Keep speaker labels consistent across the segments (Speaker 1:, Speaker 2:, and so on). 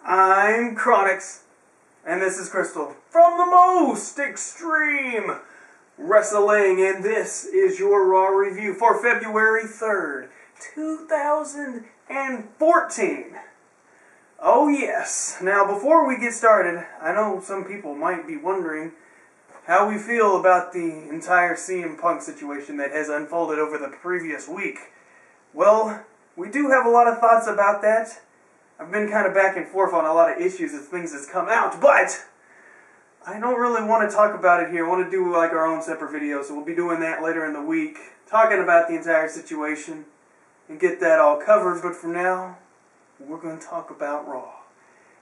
Speaker 1: I'm Chronix, and this is Crystal from the most extreme wrestling, and this is your Raw review for February 3rd, 2014. Oh yes. Now before we get started, I know some people might be wondering how we feel about the entire CM Punk situation that has unfolded over the previous week. Well, we do have a lot of thoughts about that. I've been kind of back and forth on a lot of issues as things has come out, but I don't really want to talk about it here. I want to do like our own separate video, so we'll be doing that later in the week, talking about the entire situation and get that all covered. But for now, we're going to talk about Raw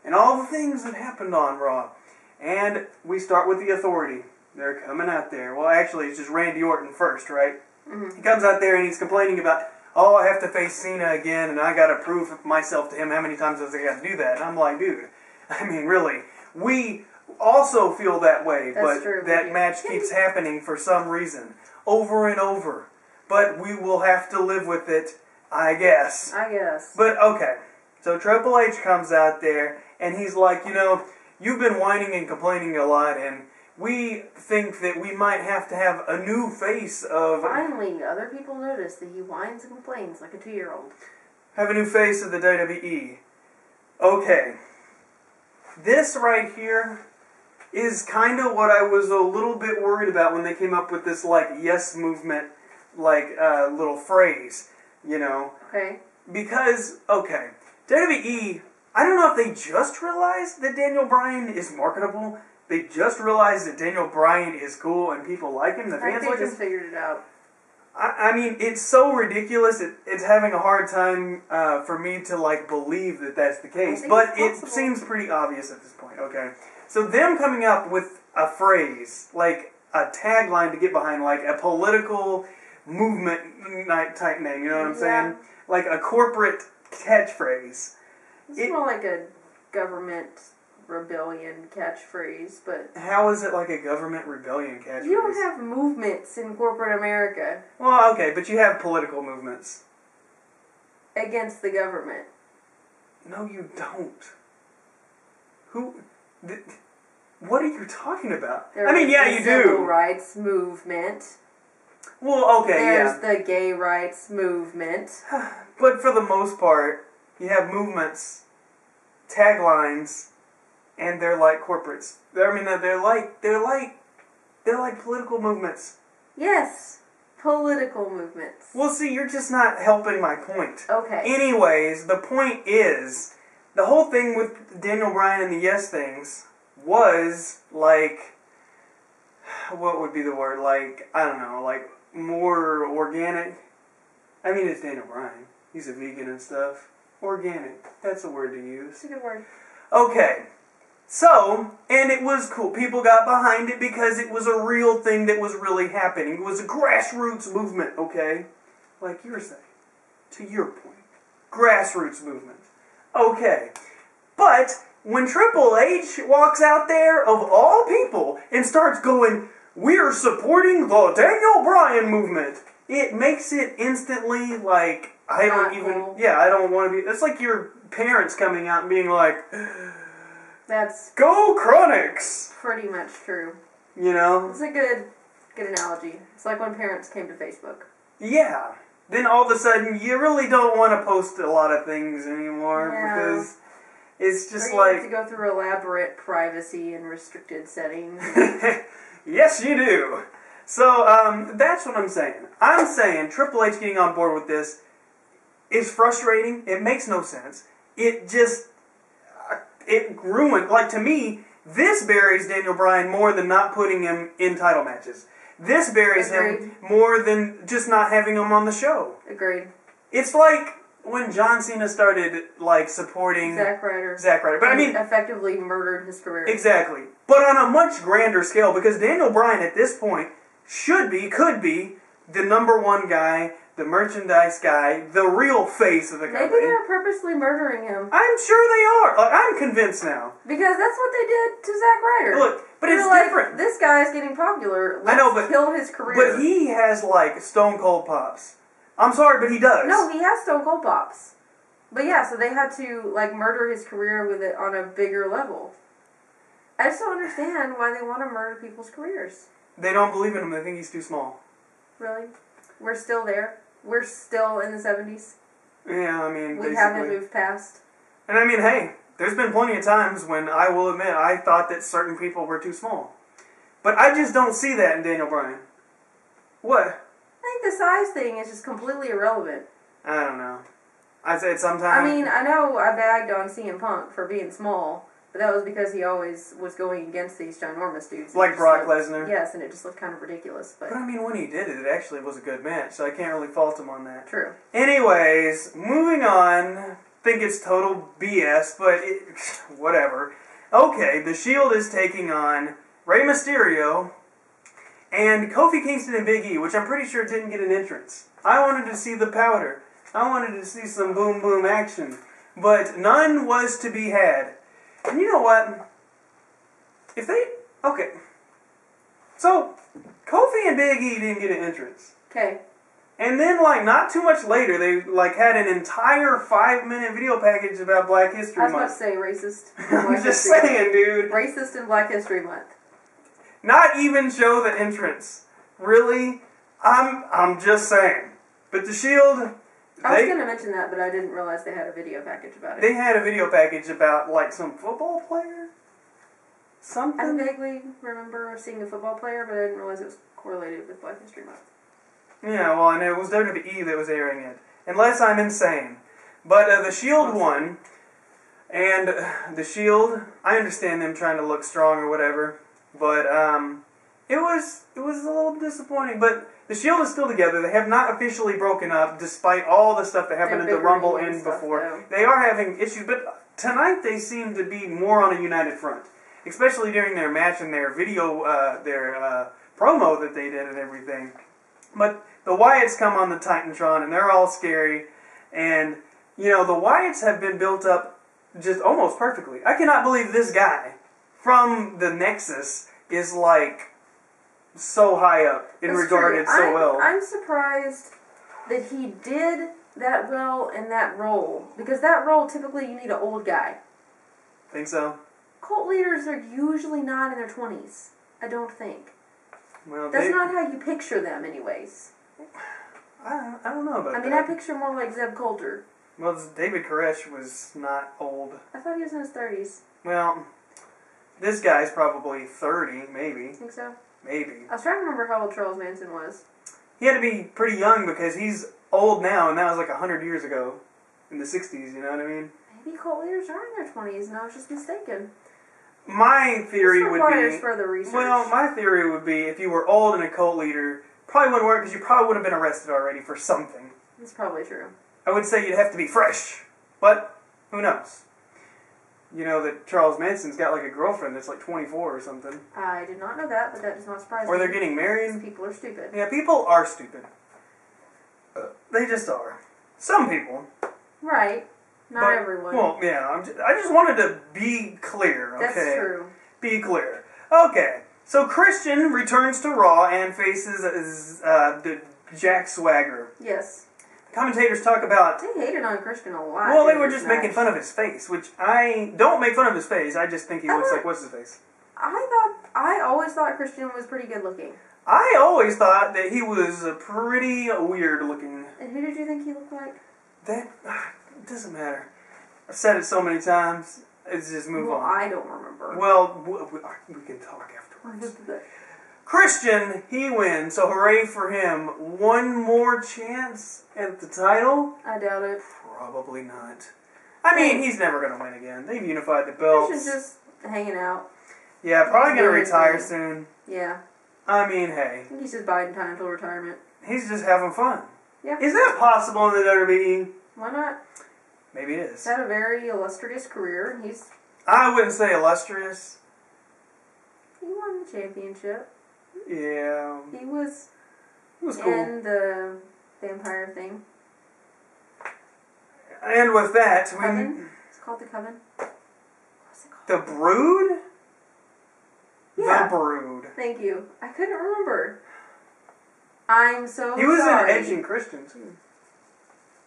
Speaker 1: and all the things that happened on Raw. And we start with the Authority. They're coming out there. Well, actually, it's just Randy Orton first, right? Mm-hmm. He comes out there and he's complaining about, oh, I have to face Cena again, and I got to prove myself to him. How many times does I got to do that? And I'm like, dude, I mean, really, we also feel that way, but that match keeps happening for some reason, over and over. But we will have to live with it, I guess. But, okay, so Triple H comes out there, and he's like, you know, you've been whining and complaining a lot, and we think that we might have to have a new face of...
Speaker 2: Finally, other people notice that he whines and complains like a 2-year-old.
Speaker 1: Have a new face of the WWE. Okay. This right here is kind of what I was a little bit worried about when they came up with this, like, yes movement, like, little phrase, you know?
Speaker 2: Okay.
Speaker 1: Because, okay, WWE, I don't know if they just realized that Daniel Bryan is marketable. They just realized that Daniel Bryan is cool and people like him. The fans like him.
Speaker 2: They just figured it out.
Speaker 1: I mean, it's so ridiculous. It's having a hard time for me to like believe that that's the case. But it seems pretty obvious at this point. Okay, so them coming up with a phrase, like a tagline to get behind, like a political movement type name. You know what I'm saying? Like a corporate catchphrase.
Speaker 2: It's more like a government rebellion catchphrase, but...
Speaker 1: How is it like a government rebellion catchphrase?
Speaker 2: You don't have movements in corporate America.
Speaker 1: Well, okay, but you have political movements.
Speaker 2: Against the government.
Speaker 1: No, you don't. What are you talking about? I mean, yeah, you do.
Speaker 2: There's the civil rights movement.
Speaker 1: Well, okay,
Speaker 2: There's the gay rights movement.
Speaker 1: But for the most part, you have movements, taglines, and they're like corporates. I mean, they're like political movements.
Speaker 2: Yes, political movements.
Speaker 1: Well, see, you're just not helping my point.
Speaker 2: Okay.
Speaker 1: Anyways, the point is, the whole thing with Daniel Bryan and the yes things was like, what would be the word? Like, I don't know, like more organic. I mean, it's Daniel Bryan. He's a vegan and stuff. Organic. That's a word to use.
Speaker 2: It's a good word.
Speaker 1: Okay. So, and it was cool. People got behind it because it was a real thing that was really happening. It was a grassroots movement, okay? Like you're saying. To your point. Grassroots movement. Okay. But when Triple H walks out there, of all people, and starts going, we're supporting the Daniel Bryan movement, it makes it instantly like, I don't want to be, it's like your parents coming out and being like,
Speaker 2: that's
Speaker 1: go Chronix!
Speaker 2: Pretty much true.
Speaker 1: You know?
Speaker 2: It's a good analogy. It's like when parents came to Facebook.
Speaker 1: Yeah. Then all of a sudden, you really don't want to post a lot of things anymore because it's just
Speaker 2: or you have to go through elaborate privacy and restricted settings.
Speaker 1: Yes, you do. So, that's what I'm saying. I'm saying Triple H getting on board with this is frustrating. It makes no sense. It just... It ruined, like to me, this buries Daniel Bryan more than not putting him in title matches. This buries him more than just not having him on the show.
Speaker 2: Agreed.
Speaker 1: It's like when John Cena started, like, supporting
Speaker 2: Zack Ryder.
Speaker 1: But I mean...
Speaker 2: effectively murdered his career.
Speaker 1: Exactly. But on a much grander scale, because Daniel Bryan at this point could be, the #1 guy, the merchandise guy, the real face of the company.
Speaker 2: Maybe they're purposely murdering him.
Speaker 1: I'm sure they are. Like, I'm convinced now.
Speaker 2: Because that's what they did to Zack Ryder.
Speaker 1: Look, but it's
Speaker 2: like,
Speaker 1: different.
Speaker 2: This guy's getting popular. Let's kill his career.
Speaker 1: But he has, like, Stone Cold Pops. I'm sorry, but he does.
Speaker 2: No, he has Stone Cold Pops. But yeah, so they had to, like, murder his career with it on a bigger level. I just don't understand why they want to murder people's careers.
Speaker 1: They don't believe in him. They think he's too small.
Speaker 2: Really? We're still there? We're still in the 70s?
Speaker 1: Yeah, I mean,
Speaker 2: we haven't moved past.
Speaker 1: And I mean, hey, there's been plenty of times when I will admit I thought that certain people were too small. But I just don't see that in Daniel Bryan. What?
Speaker 2: I think the size thing is just completely irrelevant.
Speaker 1: I don't know. I said sometimes...
Speaker 2: I mean, I know I bagged on CM Punk for being small, but that was because he always was going against these ginormous dudes.
Speaker 1: Like Brock Lesnar?
Speaker 2: Yes, and it just looked kind of ridiculous. But
Speaker 1: I mean, when he did it, it actually was a good match, so I can't really fault him on that.
Speaker 2: True.
Speaker 1: Anyways, moving on. Think it's total BS, but whatever. Okay, The Shield is taking on Rey Mysterio and Kofi Kingston and Big E, which I'm pretty sure didn't get an entrance. I wanted to see the powder. I wanted to see some boom boom action, but none was to be had. And you know what? If they... Okay. So, Kofi and Big E didn't get an entrance.
Speaker 2: Okay.
Speaker 1: And then, like, not too much later, they, like, had an entire 5-minute video package about Black History Month.
Speaker 2: I was about to say racist.
Speaker 1: I'm just saying, dude.
Speaker 2: Racist and Black History Month.
Speaker 1: Not even show the entrance. Really? I'm just saying. But The Shield...
Speaker 2: I was going to mention that, but I didn't realize they had a video package about it.
Speaker 1: They had a video package about, like, some football player? Something?
Speaker 2: I vaguely remember seeing a football player, but I didn't realize it was correlated with Black History Month.
Speaker 1: Yeah, well, and it was WWE that was airing it. Unless I'm insane. But The Shield won. And The Shield, I understand them trying to look strong or whatever. But it was a little disappointing. But The Shield is still together. They have not officially broken up, despite all the stuff that happened at the Rumble and before.
Speaker 2: Though.
Speaker 1: They are having issues, but tonight they seem to be more on a united front. Especially during their match and their video, their promo that they did and everything. But the Wyatts come on the Titantron, and they're all scary. And, you know, the Wyatts have been built up just almost perfectly. I cannot believe this guy from the Nexus is, like, so high up and regarded so well.
Speaker 2: I'm surprised that he did that well in that role. Because that role, typically, you need an old guy.
Speaker 1: Think so?
Speaker 2: Cult leaders are usually not in their 20s. I don't think.
Speaker 1: Well,
Speaker 2: that's not how you picture them, anyways.
Speaker 1: I don't know about that.
Speaker 2: I mean, I picture more like Zeb Coulter.
Speaker 1: Well, David Koresh was not old.
Speaker 2: I thought he was in his 30s.
Speaker 1: Well, this guy's probably 30, maybe.
Speaker 2: Think so?
Speaker 1: Maybe.
Speaker 2: I was trying to remember how old Charles Manson was.
Speaker 1: He had to be pretty young because he's old now, and that was like 100 years ago. In the 60s, you know what I mean?
Speaker 2: Maybe cult leaders are in their 20s, and I was just mistaken.
Speaker 1: My theory would be...
Speaker 2: This requires further research.
Speaker 1: Well, my theory would be if you were old and a cult leader, probably wouldn't work because you probably would have been arrested already for something.
Speaker 2: That's probably true.
Speaker 1: I would say you'd have to be fresh, but who knows? You know that Charles Manson's got like a girlfriend that's like 24 or something.
Speaker 2: I did not know that, but that does not surprise me.
Speaker 1: Or they're getting married.
Speaker 2: People are stupid.
Speaker 1: Yeah, people are stupid. They just are. Some people.
Speaker 2: Right. Not everyone.
Speaker 1: Well, yeah, I just wanted to be clear, okay?
Speaker 2: That's true.
Speaker 1: Be clear. Okay, so Christian returns to Raw and faces the Jack Swagger.
Speaker 2: Yes.
Speaker 1: Commentators talk about...
Speaker 2: They hated on Christian a lot.
Speaker 1: Well, they were just making fun of his face, which I don't make fun of his face. I just think he looks like, what's his face?
Speaker 2: I always thought Christian was pretty good looking.
Speaker 1: I always thought that he was pretty weird looking.
Speaker 2: And who did you think he looked like?
Speaker 1: That... It doesn't matter. I've said it so many times. Let's just move on.
Speaker 2: I don't remember.
Speaker 1: Well, we can talk afterwards. Christian, he wins, so hooray for him. One more chance at the title?
Speaker 2: I doubt it.
Speaker 1: Probably not. I mean, he's never going to win again. They've unified the belts.
Speaker 2: Christian's just hanging out.
Speaker 1: Yeah, probably going to retire soon.
Speaker 2: Yeah.
Speaker 1: I mean, hey.
Speaker 2: I think he's just biding time till retirement.
Speaker 1: He's just having fun.
Speaker 2: Yeah.
Speaker 1: Is that possible in the WWE?
Speaker 2: Why not?
Speaker 1: Maybe it is.
Speaker 2: He's had a very illustrious career.
Speaker 1: I wouldn't say illustrious.
Speaker 2: He won the championship.
Speaker 1: Yeah.
Speaker 2: He was
Speaker 1: cool.
Speaker 2: in the vampire thing.
Speaker 1: And with that...
Speaker 2: Coven? It's called the Coven. What's it called?
Speaker 1: The Brood?
Speaker 2: Yeah.
Speaker 1: The Brood.
Speaker 2: Thank you. I couldn't remember. I'm so sorry.
Speaker 1: He was in Edge and Christian, too.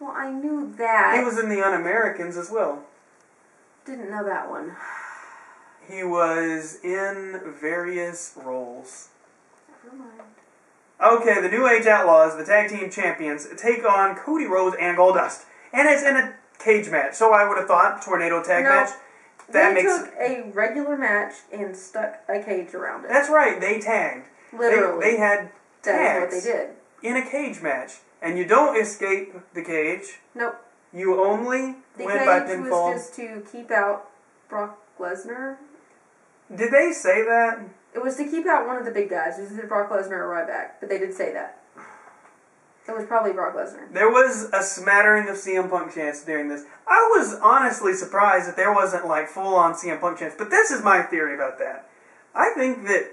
Speaker 2: Well, I knew that.
Speaker 1: He was in the Un-Americans as well.
Speaker 2: Didn't know that one.
Speaker 1: He was in various roles.
Speaker 2: Never mind.
Speaker 1: Okay, the New Age Outlaws, the tag team champions, take on Cody Rhodes and Goldust. And it's in a cage match. So I would have thought tornado tag match.
Speaker 2: They took a regular match and stuck a cage around it.
Speaker 1: That's right, they tagged.
Speaker 2: Literally.
Speaker 1: They had tags.
Speaker 2: That is what they did.
Speaker 1: In a cage match. And you don't escape the cage.
Speaker 2: Nope.
Speaker 1: You only win by pinfall.
Speaker 2: The cage was just to keep out Brock Lesnar.
Speaker 1: Did they say that?
Speaker 2: It was to keep out one of the big guys. It was either Brock Lesnar or Ryback. But they did say that. It was probably Brock Lesnar.
Speaker 1: There was a smattering of CM Punk chants during this. I was honestly surprised that there wasn't like full-on CM Punk chants. But this is my theory about that. I think that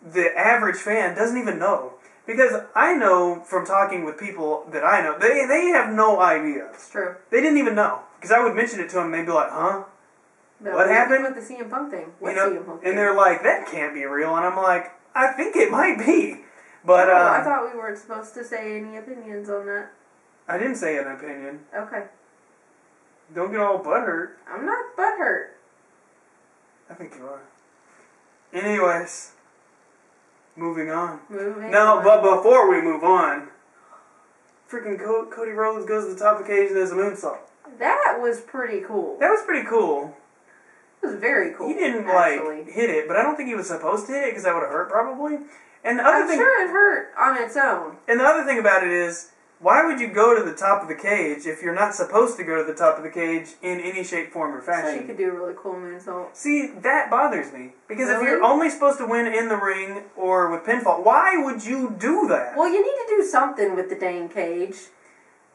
Speaker 1: the average fan doesn't even know. Because I know from talking with people that I know, they have no idea.
Speaker 2: It's true.
Speaker 1: They didn't even know. Because I would mention it to them and they'd be like, huh?
Speaker 2: But
Speaker 1: what happened?
Speaker 2: With the CM Punk thing. What
Speaker 1: CM
Speaker 2: Punk
Speaker 1: thing?
Speaker 2: thing?
Speaker 1: They're like, that can't be real. And I'm like, I think it might be. But
Speaker 2: I thought we weren't supposed to say any opinions on that.
Speaker 1: I didn't say an opinion.
Speaker 2: Okay.
Speaker 1: Don't get all butthurt.
Speaker 2: I'm not butthurt.
Speaker 1: I think you are. Anyways, moving on.
Speaker 2: No,
Speaker 1: but before we move on, freaking Cody Rhodes goes to the top of the cage and does a moonsault.
Speaker 2: That was pretty cool.
Speaker 1: That was pretty cool.
Speaker 2: It was very cool.
Speaker 1: He didn't
Speaker 2: actually.
Speaker 1: hit it, but I don't think he was supposed to hit it because that would have hurt probably. And the other
Speaker 2: I'm sure it hurt on its own.
Speaker 1: And the other thing about it is, why would you go to the top of the cage if you're not supposed to go to the top of the cage in any shape, form, or fashion?
Speaker 2: So you could do a really cool moonsault.
Speaker 1: See, that bothers me. Because
Speaker 2: really?
Speaker 1: if you're only supposed to win in the ring or with pinfall, why would you do that?
Speaker 2: Well, you need to do something with the dang cage.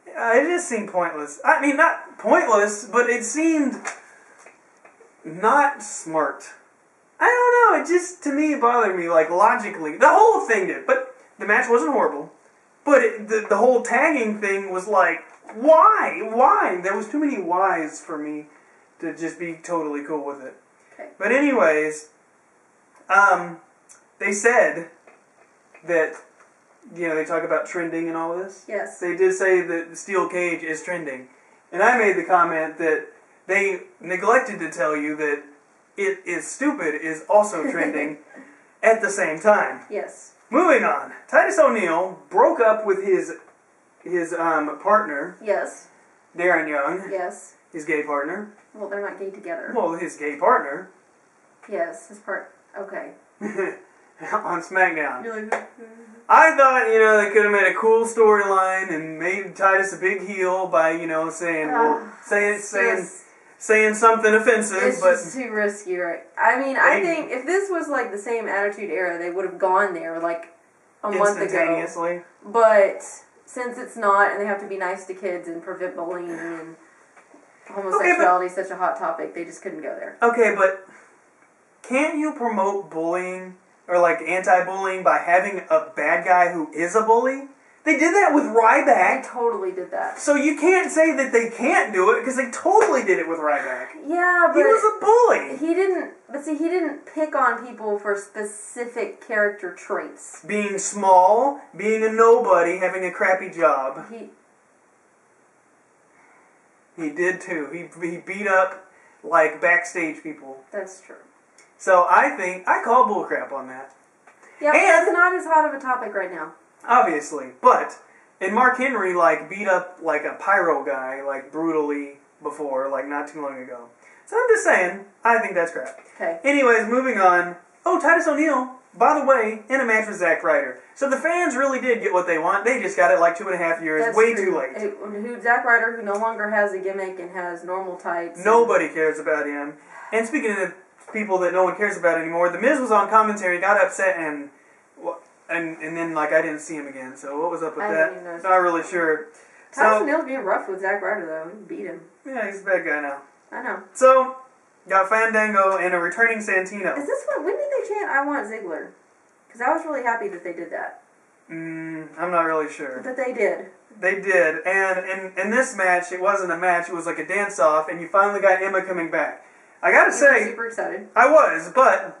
Speaker 1: It just seemed pointless. I mean, not pointless, but it seemed not smart. I don't know, it just, to me, bothered me, like, logically. The whole thing did, but the match wasn't horrible. But the whole tagging thing was like, why? Why? There was too many whys for me to just be totally cool with it.
Speaker 2: Okay.
Speaker 1: But anyways, they said that, you know, they talk about trending and all this.
Speaker 2: Yes.
Speaker 1: They did say that the steel cage is trending. And I made the comment that they neglected to tell you that It Is Stupid is also trending at the same time.
Speaker 2: Yes.
Speaker 1: Moving on. Titus O'Neil broke up with his partner.
Speaker 2: Yes.
Speaker 1: Darren Young.
Speaker 2: Yes.
Speaker 1: His gay partner.
Speaker 2: Well, they're not gay together.
Speaker 1: Well, his gay partner.
Speaker 2: Yes, his part. Okay.
Speaker 1: On SmackDown.
Speaker 2: You're like,
Speaker 1: I thought, you know, they could have made a cool storyline and made Titus a big heel by, you know, saying something offensive.
Speaker 2: It's
Speaker 1: but
Speaker 2: just too risky, right? I mean, I think if this was like the same Attitude Era, they would have gone there like a month ago.
Speaker 1: Instantaneously.
Speaker 2: But since it's not, and they have to be nice to kids and prevent bullying and homosexuality is such a hot topic, they just couldn't go there.
Speaker 1: Okay, but can't you promote bullying or like anti-bullying by having a bad guy who is a bully? They did that with Ryback.
Speaker 2: They totally did that.
Speaker 1: So you can't say that they can't do it because they totally did it with Ryback.
Speaker 2: Yeah, but
Speaker 1: he was a bully.
Speaker 2: He didn't pick on people for specific character traits.
Speaker 1: Being small, being a nobody, having a crappy job. He did too. He beat up like backstage people.
Speaker 2: That's true.
Speaker 1: So I call bullcrap on that.
Speaker 2: Yeah, but that's not as hot of a topic right now.
Speaker 1: Obviously, but and Mark Henry like beat up like a pyro guy like brutally before, like not too long ago. So I'm just saying, I think that's crap.
Speaker 2: Okay.
Speaker 1: Anyways, moving on. Oh, Titus O'Neil, by the way, in a match with Zack Ryder. So the fans really did get what they want. They just got it like 2.5 years,
Speaker 2: That's
Speaker 1: way
Speaker 2: true.
Speaker 1: too late.
Speaker 2: Zack Ryder, who no longer has a gimmick and has normal tights.
Speaker 1: Nobody cares about him. And speaking of people that no one cares about anymore, The Miz was on commentary, got upset, and then like I didn't see him again. So what was up with that? Not really sure.
Speaker 2: Titus O'Neil's being rough with Zack Ryder though. He beat him.
Speaker 1: Yeah, he's a bad guy now.
Speaker 2: I know.
Speaker 1: So got Fandango and a returning Santino.
Speaker 2: Is this when did they chant "I want Ziggler"? Because I was really happy that they did that.
Speaker 1: I'm not really sure.
Speaker 2: But they did.
Speaker 1: They did, and in this match, it wasn't a match. It was like a dance-off, and you finally got Emma coming back. I gotta say,
Speaker 2: super excited.
Speaker 1: I was, but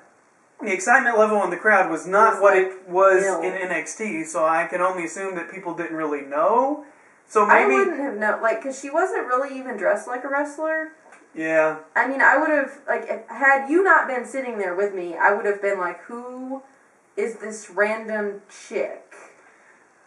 Speaker 1: the excitement level in the crowd was not what it was in NXT, so I can only assume that people didn't really know So maybe
Speaker 2: I wouldn't have known, like, because she wasn't really even dressed like a wrestler.
Speaker 1: Yeah.
Speaker 2: I mean, I would have, like, had you not been sitting there with me, I would have been like, who is this random chick?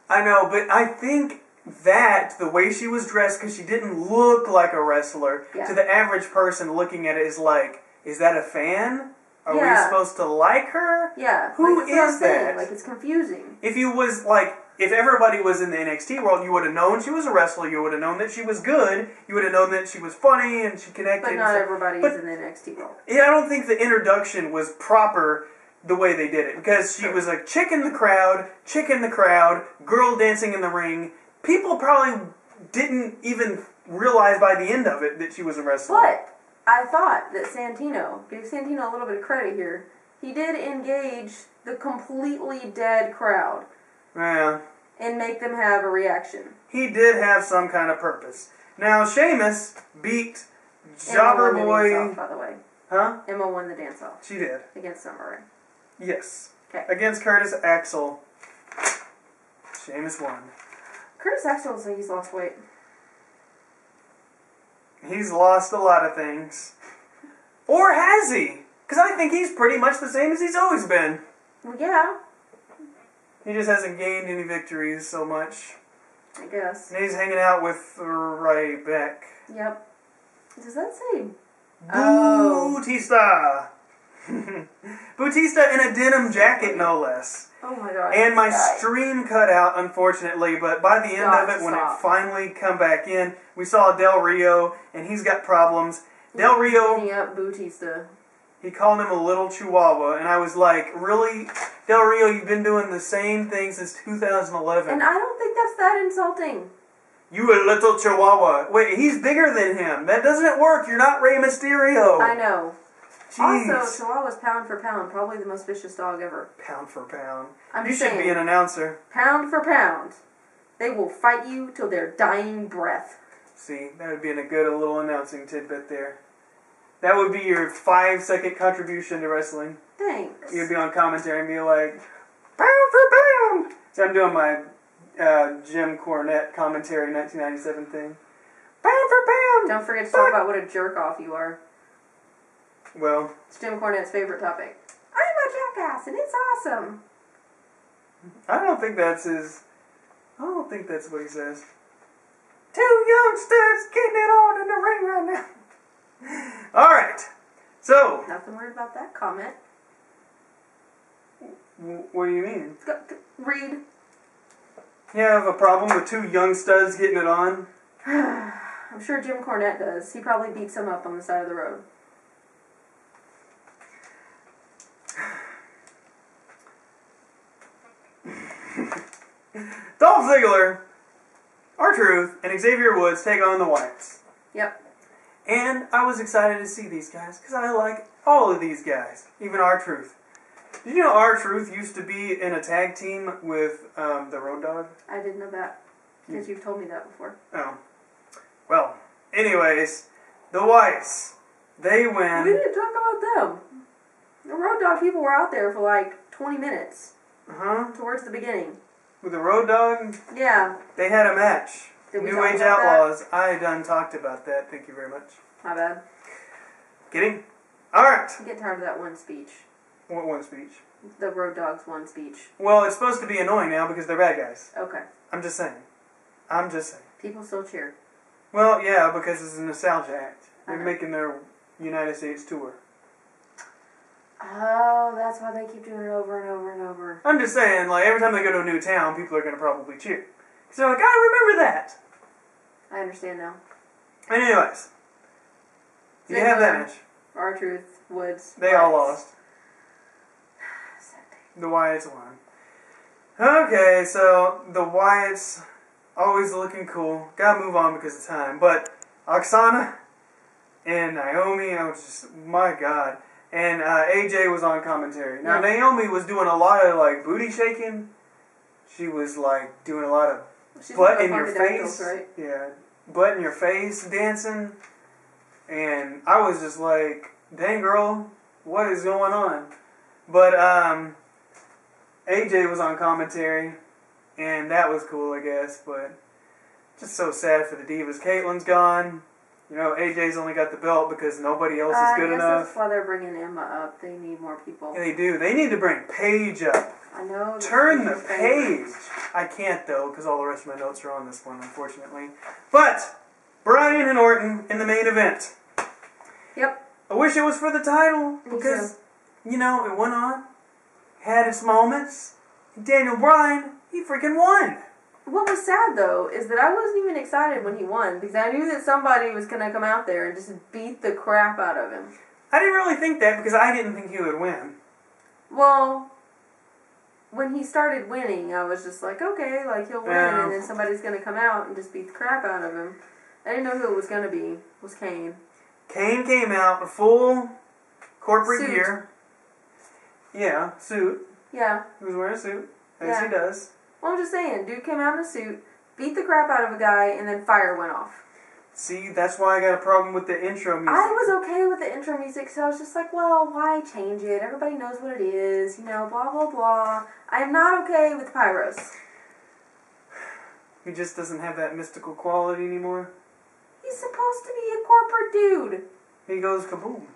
Speaker 1: I know, but I think that the way she was dressed, because she didn't look like a wrestler, to the average person looking at it is like, is that a fan? Are we supposed to like her?
Speaker 2: Yeah.
Speaker 1: Who
Speaker 2: like,
Speaker 1: is that?
Speaker 2: Like, it's confusing.
Speaker 1: If you was, like, if everybody was in the NXT world, you would have known she was a wrestler, you would have known that she was good, you would have known that she was funny and she connected.
Speaker 2: But not everybody is in the NXT world.
Speaker 1: Yeah, I don't think the introduction was proper the way they did it, because she was a chick in the crowd, girl dancing in the ring. People probably didn't even realize by the end of it that she was a wrestler.
Speaker 2: But I thought that give Santino a little bit of credit here, he did engage the completely dead crowd.
Speaker 1: Yeah.
Speaker 2: And make them have a reaction.
Speaker 1: He did have some kind of purpose. Now, Sheamus beat Jobber Boy...
Speaker 2: Emma won the dance-off, by the way.
Speaker 1: Huh?
Speaker 2: Emma won the dance-off.
Speaker 1: She did.
Speaker 2: Against Summer Rae.
Speaker 1: Yes.
Speaker 2: Okay.
Speaker 1: Against Curtis Axel. Sheamus won.
Speaker 2: Curtis Axel looks like he's lost weight.
Speaker 1: He's lost a lot of things. Or has he? Because I think he's pretty much the same as he's always been.
Speaker 2: Well, yeah.
Speaker 1: He just hasn't gained any victories so much.
Speaker 2: I guess.
Speaker 1: And he's hanging out with Ryback.
Speaker 2: Yep. Does that say...
Speaker 1: Bautista! Bautista in a denim jacket, no less.
Speaker 2: Oh my god.
Speaker 1: And my stream cut out, unfortunately, but by the end of it, when it finally come back in, we saw Del Rio, and he's got problems. Del Rio...
Speaker 2: Beating up Bautista.
Speaker 1: He called him a little chihuahua, and I was like, really? Del Rio, you've been doing the same thing since 2011.
Speaker 2: And I don't think that's that insulting.
Speaker 1: You a little chihuahua. Wait, he's bigger than him. That doesn't work. You're not Rey Mysterio.
Speaker 2: I know.
Speaker 1: Jeez.
Speaker 2: Also, Chihuahua's pound for pound, probably the most vicious dog ever.
Speaker 1: Pound for pound.
Speaker 2: You
Speaker 1: should be an announcer.
Speaker 2: Pound for pound. They will fight you till their dying breath.
Speaker 1: See, that would be a good little announcing tidbit there. That would be your 5-second contribution to wrestling.
Speaker 2: Thanks.
Speaker 1: You'd be on commentary and be like, pound for pound! So I'm doing my Jim Cornette commentary 1997 thing. Pound for pound!
Speaker 2: Don't forget to talk about what a jerk-off you are.
Speaker 1: Well,
Speaker 2: it's Jim Cornette's favorite topic. I'm a jackass, and it's awesome.
Speaker 1: I don't think that's what he says. 2 youngsters getting it on in the ring right now. Alright, so...
Speaker 2: Nothing weird about that comment.
Speaker 1: What do you mean?
Speaker 2: Read.
Speaker 1: You have a problem with 2 young studs getting it on?
Speaker 2: I'm sure Jim Cornette does. He probably beats them up on the side of the road.
Speaker 1: Dolph Ziggler, R-Truth, and Xavier Woods take on the Wyatts.
Speaker 2: Yep.
Speaker 1: And I was excited to see these guys, because I like all of these guys, even R-Truth. Did you know R-Truth used to be in a tag team with the Road Dogg?
Speaker 2: I didn't know that, because you've told me that before.
Speaker 1: Oh. Well, anyways, the Wyatts, they win.
Speaker 2: We didn't talk about them. The Road Dogg people were out there for like 20 minutes.
Speaker 1: Uh-huh.
Speaker 2: Towards the beginning.
Speaker 1: With the Road Dogg?
Speaker 2: Yeah.
Speaker 1: They had a match.
Speaker 2: Did we
Speaker 1: New
Speaker 2: talk
Speaker 1: Age
Speaker 2: about
Speaker 1: Outlaws. I done talked about that. Thank you very much.
Speaker 2: My bad.
Speaker 1: Kidding? Alright.
Speaker 2: I'm getting tired of that one speech.
Speaker 1: What one speech?
Speaker 2: The Road Dogg's one speech.
Speaker 1: Well, it's supposed to be annoying now because they're bad guys.
Speaker 2: Okay.
Speaker 1: I'm just saying. I'm just saying.
Speaker 2: People still cheer.
Speaker 1: Well, yeah, because it's a nostalgia act. They're making their United States tour.
Speaker 2: Oh, that's why they keep doing it over and over and over.
Speaker 1: I'm just saying, like, every time they go to a new town, people are going to probably cheer. So they're like, I remember that!
Speaker 2: I understand now.
Speaker 1: And anyways, you have that match.
Speaker 2: R-Truth, Woods.
Speaker 1: They all lost. The Wyatts won. Okay, so the Wyatts, always looking cool. Gotta move on because of time. But Oksana and Naomi, I was just, my God. And AJ was on commentary. Now, Naomi was doing a lot of, like, booty shaking. She was, like, doing a lot of butt in your face.
Speaker 2: Right?
Speaker 1: Yeah, butt in your face dancing. And I was just like, dang, girl, what is going on? But AJ was on commentary, and that was cool, I guess. But Just so sad for the Divas. Caitlin's gone. You know, AJ's only got the belt because nobody else is good enough.
Speaker 2: That's why they're bringing Emma up. They need more people.
Speaker 1: Yeah, they do. They need to bring Paige up.
Speaker 2: I know.
Speaker 1: Turn the page. I can't, though, because all the rest of my notes are on this one, unfortunately. But Bryan and Orton in the main event.
Speaker 2: Yep.
Speaker 1: I wish it was for the title because, you know, it went on, had its moments. Daniel Bryan, he freaking won.
Speaker 2: What was sad, though, is that I wasn't even excited when he won because I knew that somebody was going to come out there and just beat the crap out of him.
Speaker 1: I didn't really think that because I didn't think he would win.
Speaker 2: Well, when he started winning, I was just like, okay, like he'll win and then somebody's going to come out and just beat the crap out of him. I didn't know who it was going to be. It was Kane.
Speaker 1: Kane came out in full corporate
Speaker 2: Suit.
Speaker 1: gear. Yeah, suit.
Speaker 2: Yeah.
Speaker 1: He was wearing a suit, as he does.
Speaker 2: Well, I'm just saying, dude came out in a suit, beat the crap out of a guy, and then fire went off.
Speaker 1: See, that's why I got a problem with the intro music.
Speaker 2: I was okay with the intro music, so I was just like, well, why change it? Everybody knows what it is, you know, blah, blah, blah. I am not okay with pyros.
Speaker 1: He just doesn't have that mystical quality anymore.
Speaker 2: He's supposed to be a corporate dude.
Speaker 1: He goes kaboom.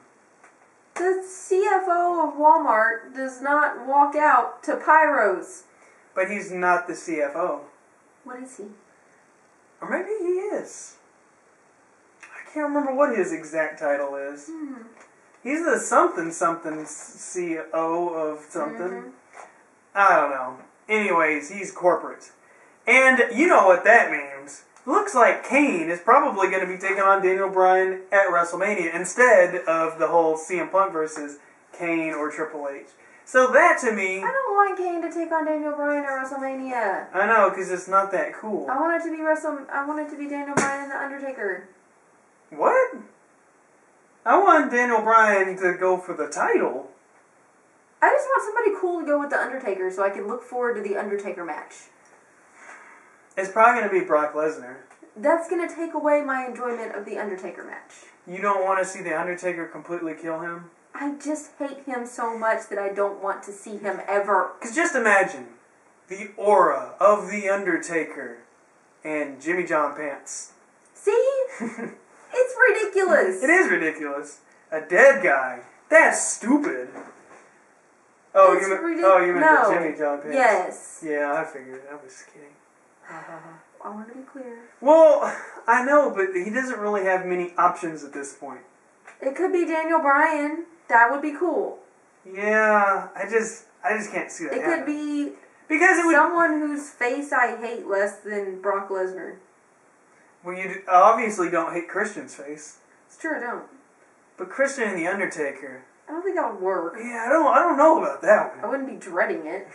Speaker 2: The CFO of Walmart does not walk out to pyros.
Speaker 1: But he's not the CFO.
Speaker 2: What is he?
Speaker 1: Or maybe he is. I can't remember what his exact title is. He's the something CEO of something. I don't know. Anyways, he's corporate. And you know what that means. Looks like Kane is probably going to be taking on Daniel Bryan at WrestleMania instead of the whole CM Punk versus Kane or Triple H. So that to me...
Speaker 2: I don't want Kane to take on Daniel Bryan at WrestleMania.
Speaker 1: I know, because it's not that cool.
Speaker 2: I want it to be Daniel Bryan and The Undertaker.
Speaker 1: What? I want Daniel Bryan to go for the title.
Speaker 2: I just want somebody cool to go with The Undertaker so I can look forward to the Undertaker match.
Speaker 1: It's probably going to be Brock Lesnar.
Speaker 2: That's going to take away my enjoyment of the Undertaker match.
Speaker 1: You don't want to see the Undertaker completely kill him?
Speaker 2: I just hate him so much that I don't want to see him ever.
Speaker 1: Because just imagine the aura of the Undertaker and Jimmy John Pants.
Speaker 2: See? It's ridiculous.
Speaker 1: It is ridiculous. A dead guy. That's stupid. Oh, you meant the Jimmy John Pants.
Speaker 2: Yes.
Speaker 1: Yeah, I figured. I was kidding.
Speaker 2: I want to be clear.
Speaker 1: Well, I know, but he doesn't really have many options at this point.
Speaker 2: It could be Daniel Bryan. That would be cool.
Speaker 1: Yeah, I just can't see that.
Speaker 2: It could be
Speaker 1: because it would
Speaker 2: someone whose face I hate less than Brock Lesnar.
Speaker 1: Well, you obviously don't hate Christian's face.
Speaker 2: It's true, I don't.
Speaker 1: But Christian and the Undertaker.
Speaker 2: I don't think that would work.
Speaker 1: Yeah, I don't know about that one.
Speaker 2: I wouldn't be dreading it.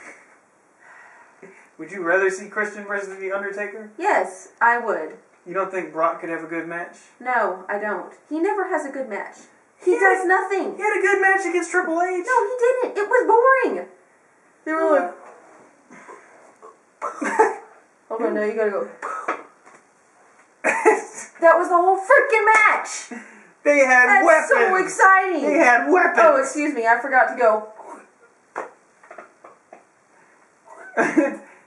Speaker 1: Would you rather see Christian versus the Undertaker?
Speaker 2: Yes, I would.
Speaker 1: You don't think Brock could have a good match?
Speaker 2: No, I don't. He never has a good match. He does nothing.
Speaker 1: He had a good match against Triple H.
Speaker 2: No, he didn't. It was boring.
Speaker 1: They were like...
Speaker 2: Hold on, now you gotta go. That was the whole freaking match.
Speaker 1: They had weapons.
Speaker 2: That's so exciting.
Speaker 1: They had weapons.
Speaker 2: Oh, excuse me, I forgot to go.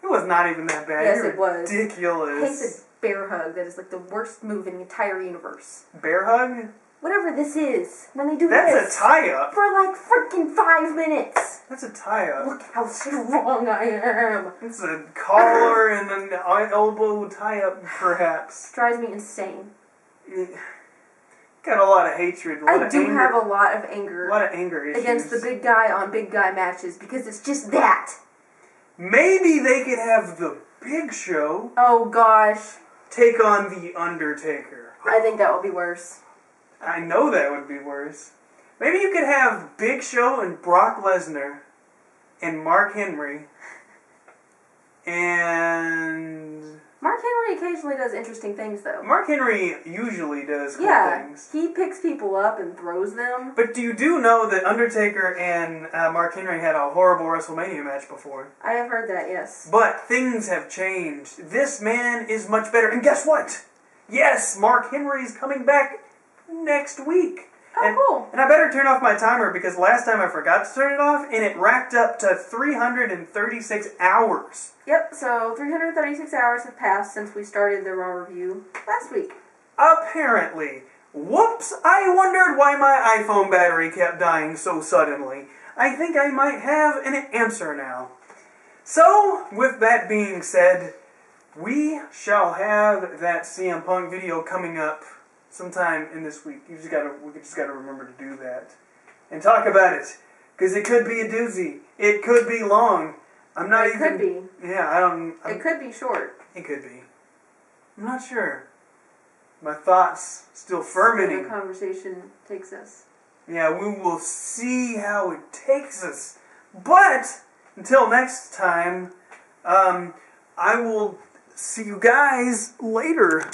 Speaker 1: It was not even that bad.
Speaker 2: Yes, it was.
Speaker 1: Ridiculous.
Speaker 2: I hate the bear hug. That is like the worst move in the entire universe.
Speaker 1: Bear hug?
Speaker 2: Whatever this is, when they do
Speaker 1: That's
Speaker 2: this.
Speaker 1: a tie-up.
Speaker 2: For like freaking 5 minutes.
Speaker 1: That's a tie-up.
Speaker 2: Look how strong I am.
Speaker 1: It's a collar and an elbow tie-up, perhaps.
Speaker 2: Drives me insane.
Speaker 1: Got a lot of hatred.
Speaker 2: I do have a lot of anger.
Speaker 1: A lot of anger issues.
Speaker 2: Against the big guy on big guy matches because it's just that.
Speaker 1: Maybe they could have the Big Show.
Speaker 2: Oh gosh.
Speaker 1: Take on the Undertaker.
Speaker 2: I think that would be worse.
Speaker 1: I know that would be worse. Maybe you could have Big Show and Brock Lesnar and Mark Henry and...
Speaker 2: Mark Henry occasionally does interesting things, though.
Speaker 1: Mark Henry usually does cool things.
Speaker 2: He picks people up and throws them.
Speaker 1: But you do know that Undertaker and Mark Henry had a horrible WrestleMania match before.
Speaker 2: I have heard that, yes.
Speaker 1: But things have changed. This man is much better. And guess what? Yes, Mark Henry is coming back next week.
Speaker 2: Cool.
Speaker 1: And I better turn off my timer because last time I forgot to turn it off and it racked up to 336 hours.
Speaker 2: Yep, so 336 hours have passed since we started the Raw review last week.
Speaker 1: Apparently. Whoops, I wondered why my iPhone battery kept dying so suddenly. I think I might have an answer now. So, with that being said, we shall have that CM Punk video coming up sometime in this week. We just gotta remember to do that. And talk about it. Because it could be a doozy. It could be long.
Speaker 2: It could be.
Speaker 1: Yeah,
Speaker 2: it could be short.
Speaker 1: It could be. I'm not sure. My thoughts still fermenting.
Speaker 2: Where the conversation takes us.
Speaker 1: Yeah, we will see how it takes us. But, until next time, I will see you guys later.